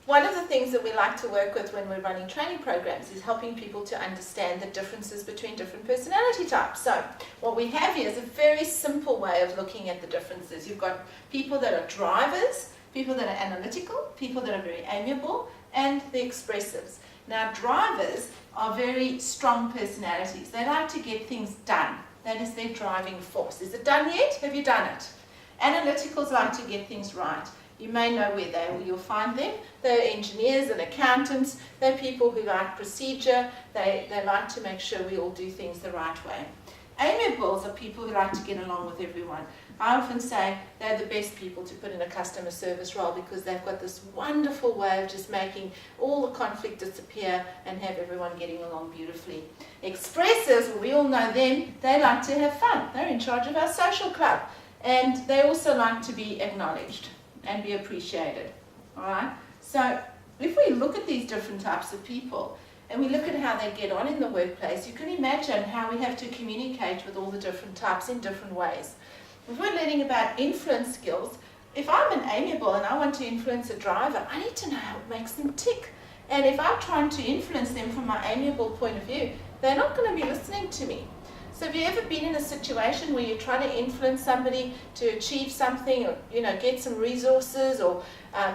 one of the things that we like to work with when we're running training programs is helping people to understand the differences between different personality types. So what we have here is a very simple way of looking at the differences. You've got people that are drivers, people that are analytical, people that are very amiable, and the expressives. Now, drivers are very strong personalities. They like to get things done. That is their driving force. Is it done yet? Have you done it? Analyticals like to get things right. You may know where you'll find them. They're engineers and accountants. They're people who like procedure. They like to make sure we all do things the right way. Amiables are people who like to get along with everyone. I often say they're the best people to put in a customer service role because they've got this wonderful way of just making all the conflict disappear and have everyone getting along beautifully. Expressives, well, we all know them, they like to have fun. They're in charge of our social club. And they also like to be acknowledged and be appreciated. All right? So if we look at these different types of people and we look at how they get on in the workplace, you can imagine how we have to communicate with all the different types in different ways. If we're learning about influence skills, if I'm an amiable and I want to influence a driver, I need to know what makes them tick. And if I'm trying to influence them from my amiable point of view, they're not going to be listening to me. So have you ever been in a situation where you're trying to influence somebody to achieve something, or get some resources, or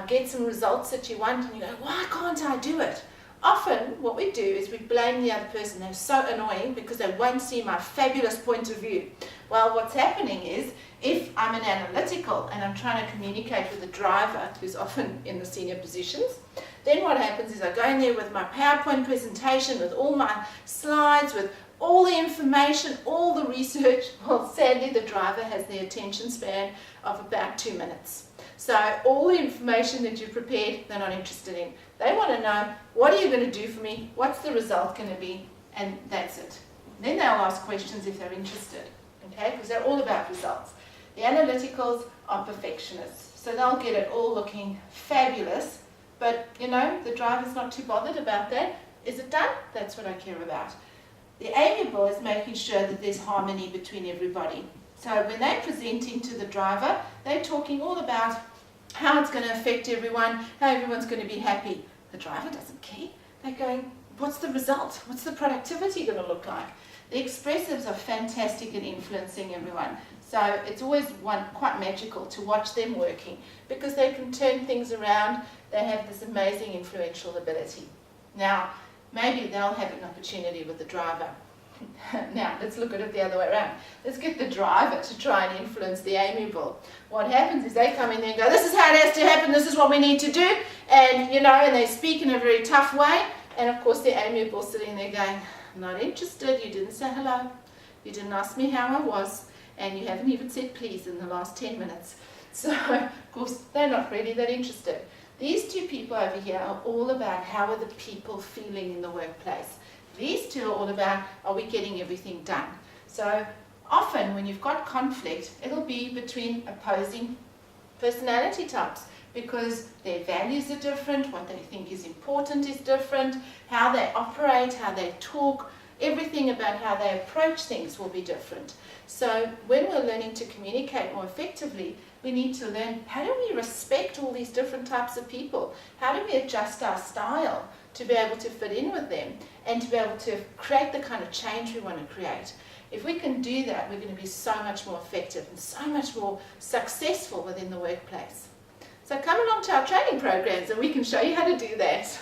get some results that you want, and you go, why can't I do it? Often what we do is we blame the other person. They're so annoying because they won't see my fabulous point of view. Well, what's happening is, if I'm an analytical and I'm trying to communicate with a driver who's often in the senior positions, then what happens is I go in there with my PowerPoint presentation, with all my slides, with all the information, all the research. Well, sadly, the driver has the attention span of about 2 minutes. So all the information that you prepared, they're not interested in. They want to know, what are you going to do for me? What's the result going to be? And that's it. Then they'll ask questions if they're interested, okay? Because they're all about results. The analyticals are perfectionists. So they'll get it all looking fabulous, but the driver's not too bothered about that. Is it done? That's what I care about. The amiable is making sure that there's harmony between everybody. So when they're presenting to the driver, they're talking all about how it's going to affect everyone, how everyone's going to be happy. The driver doesn't care. They're going, what's the result? What's the productivity going to look like? The expressives are fantastic at influencing everyone. So it's always quite magical to watch them working because they can turn things around. They have this amazing influential ability. Now, maybe they'll have an opportunity with the driver. Now, let's look at it the other way around. Let's get the driver to try and influence the amiable. What happens is they come in there and go, this is how it has to happen, this is what we need to do, and and they speak in a very tough way, and of course the amiable sitting there going, I'm not interested, you didn't say hello, you didn't ask me how I was, and you haven't even said please in the last 10 minutes. So, of course, they're not really that interested. These two people over here are all about how are the people feeling in the workplace. These two are all about, are we getting everything done? So often when you've got conflict, it'll be between opposing personality types because their values are different, what they think is important is different, how they operate, how they talk, everything about how they approach things will be different. So when we're learning to communicate more effectively, we need to learn, how do we respect all these different types of people? How do we adjust our style to be able to fit in with them and to be able to create the kind of change we want to create? If we can do that, we're going to be so much more effective and so much more successful within the workplace. So come along to our training programs and we can show you how to do that.